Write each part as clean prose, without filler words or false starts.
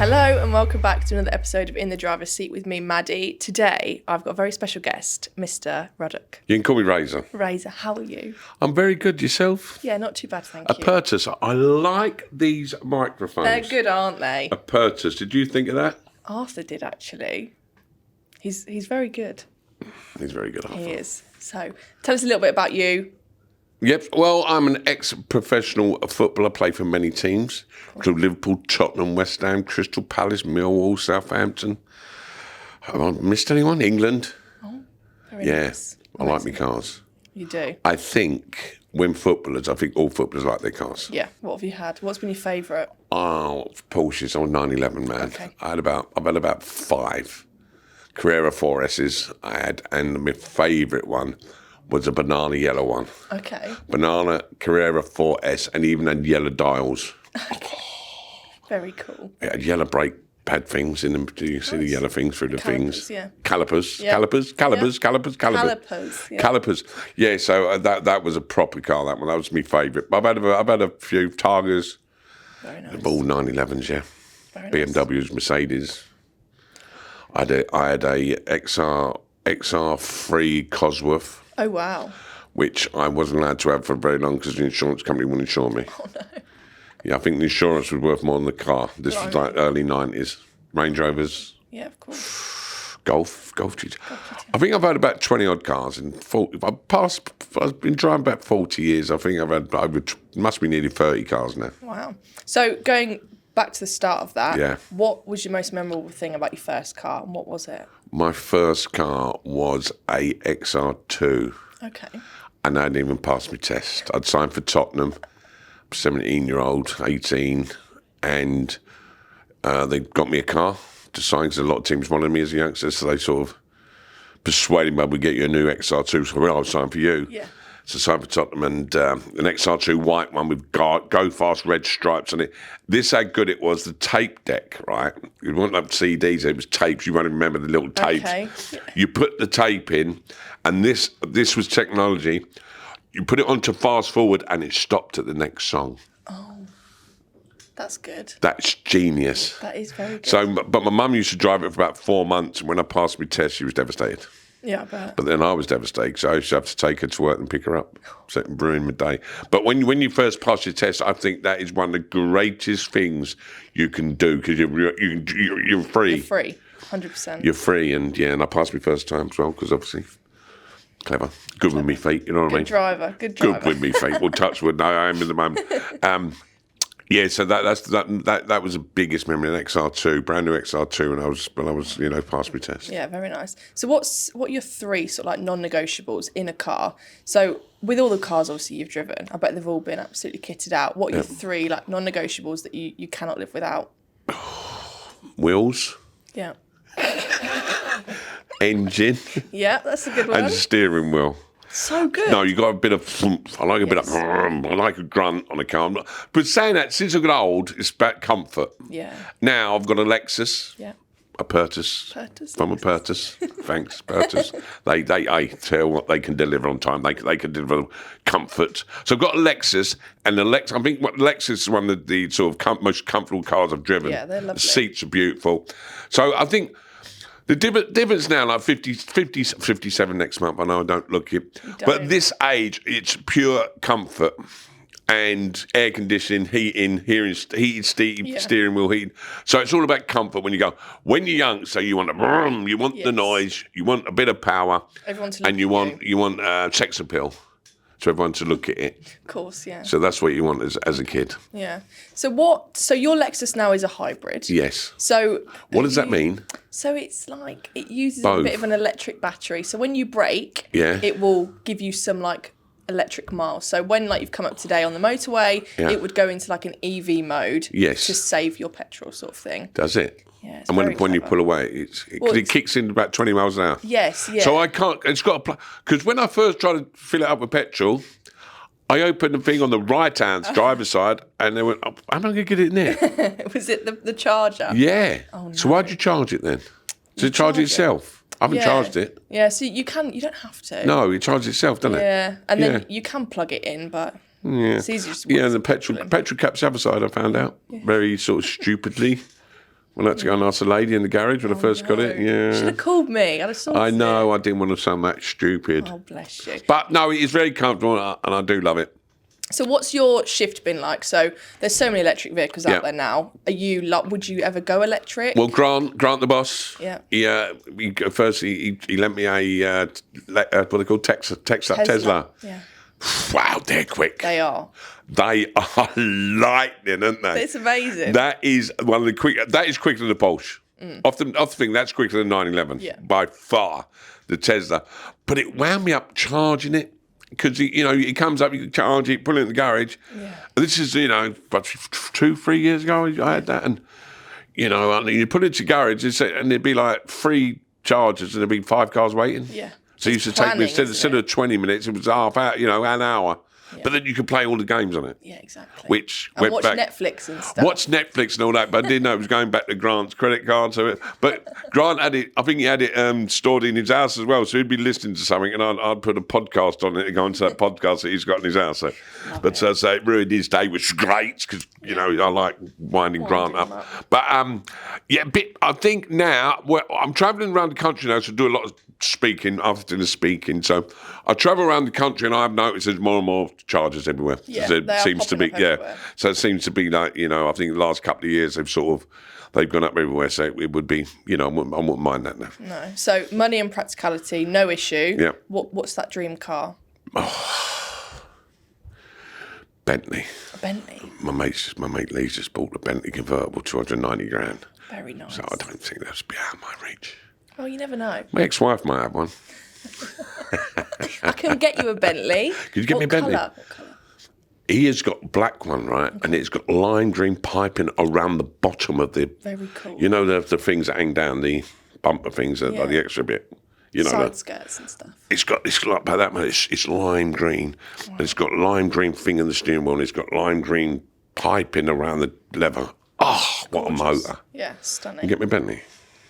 Hello and welcome back to another episode of In the Driver's Seat with me, Maddie. Today, I've got a very special guest, Mr. Ruddock. You can call me Razer. Razer, how are you? I'm very good. Yourself? Yeah, not too bad, thank you. Apertus. I like these microphones. They're good, aren't they? Apertus. Did you think of that? Arthur did, actually. He's very good. He's very good, Arthur. He is. So, tell us a little bit about you. Yep. Well, I'm an ex-professional footballer. Played for many teams. Including Liverpool, Tottenham, West Ham, Crystal Palace, Millwall, Southampton. Have I missed anyone? England. Oh, very Yeah. nice. I like my cars. You do? I think when footballers, I think all footballers like their cars. Yeah. What have you had? What's been your favourite? Oh, Porsches. I'm a 911 man. Okay. I've had about 5 Carrera 4Ss I had, and my favourite one was a banana yellow one. Okay. Banana Carrera 4S, and even had yellow dials. Very cool. It had yellow brake pad things in them. Do you see the yellow things through the things? Yeah. Calipers. Yeah. Calipers. Calipers, yeah. Calipers. Yeah, so that was a proper car, that one. That was my favourite. I've had a few Tigers. Very nice. All 911s, yeah. Very nice. BMWs, Mercedes. I had a XR3 Cosworth, Oh, wow. which I wasn't allowed to have for very long because the insurance company wouldn't insure me. Oh, no. Yeah, I think the insurance was worth more than the car. This was like early 90s. Range Rovers, Yeah, of course. Golf GT. I think I've had about 20 odd cars. I've been driving about 40 years. I think I've had, must be nearly 30 cars now. Wow. So going back to the start of that, Yeah. What was your most memorable thing about your first car, and what was it? My first car was a XR2. Okay. And I hadn't even passed my test. I'd signed for Tottenham, 17-year-old, 18, and they got me a car to sign because a lot of teams wanted me as a youngster, so they sort of persuaded me, we'll get you a new XR2, so I'll sign for you. Yeah. So I signed for Tottenham, and an XR2 white one with Go Fast red stripes on it. This how good it was, the tape deck, right? You wouldn't have CDs, it was tapes. You won't even remember the little tapes. Okay. You put the tape in, and this was technology. You put it onto fast forward, and it stopped at the next song. Oh, that's good. That's genius. That is very good. So, but my mum used to drive it for about 4 months, and when I passed my test, she was devastated. Yeah, I bet. But then I was devastated, so I used to have to take her to work and pick her up, so it ruined my day. But when you first pass your test, I think that is one of the greatest things you can do because you're free. You're free, 100%. You're free, and I passed my first time as well because obviously clever, good with me feet. You know what I mean? Good driver. Good with me feet. Well, touch wood. No, I am in the moment. Yeah, so that was the biggest memory. An XR2, brand new XR2, when I was passed my test. Yeah, very nice. So what are your 3 sort of like non-negotiables in a car? So with all the cars obviously you've driven, I bet they've all been absolutely kitted out. What are your 3 like non-negotiables that you cannot live without? Wheels, Yeah. engine, Yeah, that's a good one. and steering wheel. So good. No, you got a bit of thump. I like a bit of. I like a grunt on a car. But saying that, since I got old, it's about comfort. Yeah. Now I've got a Lexus. Yeah. Apertus. Apertus. From Apertus. Thanks, Apertus. I tell what they can deliver on time. They can deliver comfort. So I've got a Lexus, and the Lexus. I think Lexus is one of the sort of most comfortable cars I've driven. Yeah, they're lovely. The seats are beautiful. So I think. The difference now, like 57 next month, I know I don't look it. But at this age, it's pure comfort and air conditioning, heating, heated steering wheel, heating. So it's all about comfort when you go. When you're young, so you want a brum, you want the noise, you want a bit of power, and you want sex appeal. So everyone to look at it. Of course, yeah. So that's what you want as a kid. Yeah. So your Lexus now is a hybrid. Yes. So what does that mean? So it's like it uses Both. a bit of an electric battery. So when you brake, Yeah. it will give you some like electric miles. So when like you've come up today on the motorway, it would go into like an EV mode to save your petrol sort of thing. Does it? Yeah, it's and when you pull away, it kicks in about 20 miles an hour. Yes, yeah. So I can't. It's got a because when I first tried to fill it up with petrol, I opened the thing on the right-hand driver's side, and they went, "Oh, how am I going to get it in there?" Was it the charger? Yeah. Oh, no. So why'd you charge it then? Does it charge itself? I haven't charged it. Yeah. So you don't have to. No, it charges itself, doesn't it? Yeah, and then you can plug it in, but it's easier. Yeah, and the petrol caps the other side. I found out very sort of stupidly. When I had to go and ask a lady in the garage when I first got it. Yeah. Should have called me. I'd have sorted I know, it. I didn't want to sound that stupid. Oh, bless you. But no, it is very comfortable and I do love it. So what's your shift been like? So there's so many electric vehicles out there now. Would you ever go electric? Well, Grant the boss. Yeah. He lent me a what they call Tesla. Yeah. Wow, they're quick. They are. They are lightning, aren't they? It's amazing. That is one of the quick. That is quicker than the Porsche. Often think that's quicker than 911 by far. The Tesla, but it wound me up charging it. Because, it comes up, you can charge it, put it in the garage. Yeah. This is, about 2-3 years ago I had that. And, you put it to garage and there'd be like 3 chargers and there'd be 5 cars waiting. Yeah. So it used to take me, instead of 20 minutes, it was half hour, an hour. Yeah. But then you could play all the games on it. Yeah, exactly. Which and went watch back. Netflix and stuff. Watch Netflix and all that, but I didn't know it was going back to Grant's credit card. But Grant had it, I think he had it stored in his house as well. So he'd be listening to something and I'd put a podcast on it and go into that podcast that he's got in his house. So it ruined his day, which is great because, I like winding Grant up. But, I think now, I'm travelling around the country now, so I do a lot of speaking, so I travel around the country and I've noticed there's more and more chargers everywhere. Yeah, there seems to be, so it seems to be like, I think the last couple of years they've gone up everywhere, so it would be, I wouldn't mind that now. No. So money and practicality, no issue. Yeah. What's that dream car? Bentley. A Bentley. My mate Lee's just bought a Bentley convertible, 290 grand. Very nice. So I don't think that's beyond my reach. Well, you never know. My ex-wife might have one. I can get you a Bentley. Could you get me a Bentley? What colour? He has got a black one, right? And it's got lime green piping around the bottom of the... Very cool. The things that hang down, the bumper things, like the extra bit. Side skirts and stuff. It's got like by that much. It's lime green. Wow. It's got lime green thing in the steering wheel. And it's got lime green piping around the leather. Oh, what a motor! Yeah, stunning. You get me a Bentley.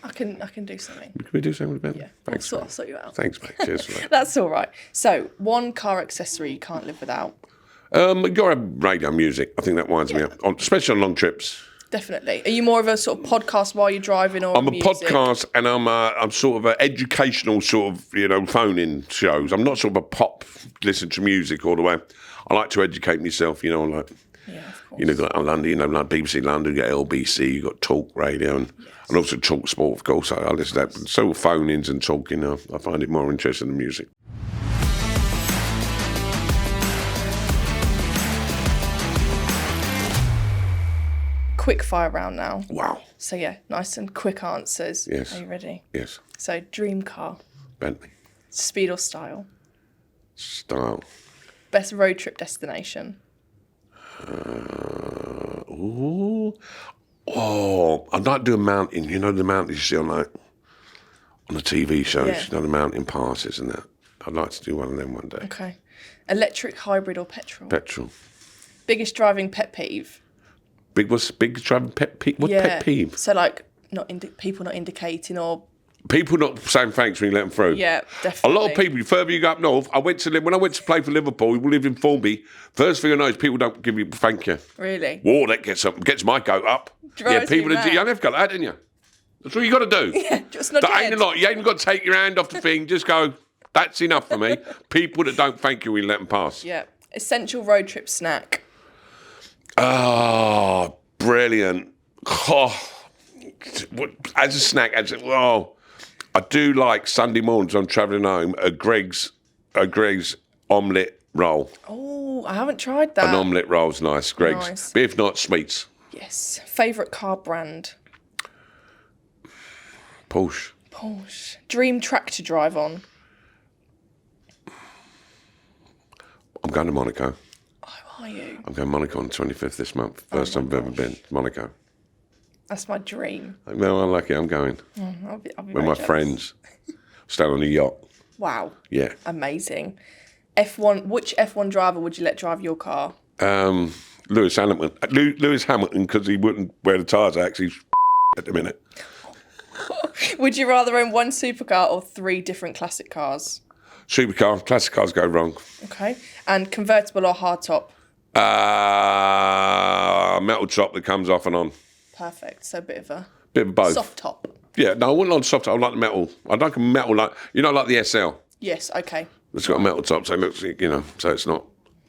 I can do something. Can we do something with Bentley? Yeah, Thanks. I'll sort you out. Thanks, mate. Cheers for that. That's all right. So, one car accessory you can't live without. You got to have radio music. I think that winds me up, especially on long trips. Definitely. Are you more of a sort of podcast while you're driving, or I'm music? a podcast, and I'm sort of an educational sort of phone-in shows. I'm not sort of a pop, listen to music all the way. I like to educate myself. Yeah, of course. Like London, like BBC London, you got LBC, you got Talk Radio, and also Talk Sport, of course. I listen to that. So phone-ins and talking, I find it more interesting than music. Quick fire round now. Wow. So yeah, nice and quick answers. Yes. Are you ready? Yes. So dream car. Bentley. Speed or style? Style. Best road trip destination? I'd like to do a mountain. You know the mountains you see on the TV shows, the mountain passes and that. I'd like to do one of them one day. Okay. Electric, hybrid or petrol? Petrol. Biggest driving pet peeve? What's big driving pet peeve? What pet peeve? So like people not indicating or... People not saying thanks when you let them through. Yeah, definitely. A lot of people, the further you go up north, when I went to play for Liverpool, we lived in Formby, first thing I know is people don't give you thank you. Really? Whoa, that gets my goat up. People, you have got that, didn't you? That's what you got to do. Yeah, just not That ain't a lot. You ain't got to take your hand off the thing. Just go, that's enough for me. People that don't thank you when you let them pass. Yeah. Essential road trip snack? Oh, brilliant. Oh, as a snack, I do like Sunday mornings when I'm travelling home, a Greg's omelette roll. Oh, I haven't tried that. An omelette roll's nice, Greg's. Nice. But if not, sweets. Yes. Favourite car brand? Porsche. Dream track to drive on? I'm going to Monaco. Oh, are you? I'm going to Monaco on the 25th this month. First time I've ever been. Monaco. That's my dream. No, I like it. I'm going. I'll be With my friends. Staying on a yacht. Wow. Yeah. Amazing. F1. Which F1 driver would you let drive your car? Lewis Hamilton. Lewis Hamilton, because he wouldn't wear the tyres. Actually, at the minute. Would you rather own one supercar or 3 different classic cars? Supercar. Classic cars go wrong. Okay. And convertible or hardtop? Metal top that comes off and on. Perfect. So a bit of a Bit of both. Soft top. Yeah, no, I wouldn't like soft top. I like the metal. I like a metal, like, like the SL. Yes, okay. It's got a metal top, so it looks, so it's not,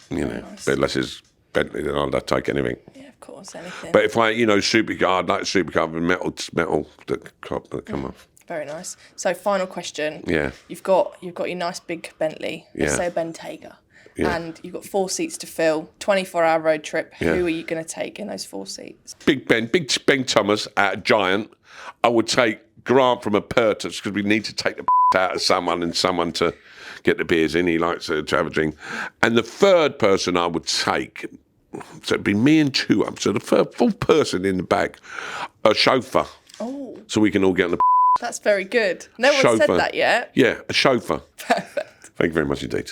nice. but unless it's Bentley, then I'd take anything. Yeah, of course, anything. But if I, supercar, I'd like a supercar with metal that come off. Very nice. So, final question. Yeah. You've got your nice big Bentley, let's say a Bentayga, and you've got 4 seats to fill, 24-hour road trip. Yeah. Who are you going to take in those 4 seats? Big Ben Thomas at Giant. I would take Grant from Apertus because we need to take the out of someone and someone to get the beers in. He likes to have a drink. And the third person I would take, so it'd be me and 2 up. So the fourth person in the back, a chauffeur. Oh. So we can all get on the That's very good. No one said that yet. Yeah, a chauffeur. Perfect. Thank you very much indeed.